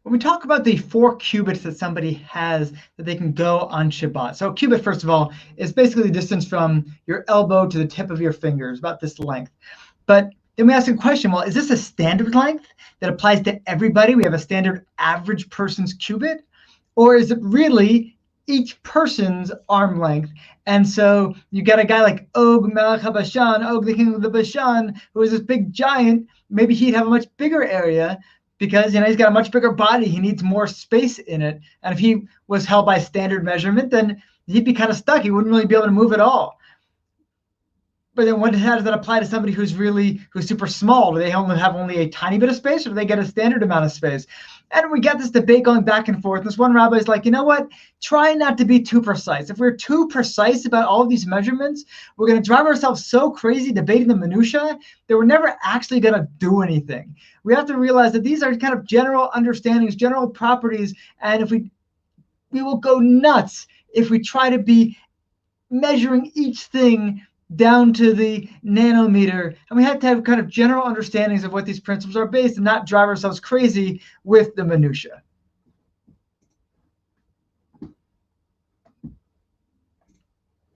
When we talk about the 4 cubits that somebody has that they can go on Shabbat. So a cubit, first of all, is basically the distance from your elbow to the tip of your fingers, about this length. But then we ask the question, well, is this a standard length that applies to everybody? We have a standard average person's cubit? Or is it really each person's arm length? And so you got a guy like Og Melech HaBashan, Og the king of the Bashan, who is this big giant. Maybe he'd have a much bigger area because he's got a much bigger body. He needs more space in it. And if he was held by standard measurement, then he'd be kind of stuck. He wouldn't really be able to move at all. But then how does that apply to somebody who's super small? Do they have only a tiny bit of space, or do they get a standard amount of space? And we get this debate going back and forth. This one rabbi is like, you know what? Try not to be too precise. If we're too precise about all of these measurements, we're going to drive ourselves so crazy debating the minutia that we're never actually going to do anything. We have to realize that these are kind of general understandings, general properties, and if we will go nuts if we try to be measuring each thing down to the nanometer. And we have to have kind of general understandings of what these principles are based and not drive ourselves crazy with the minutia.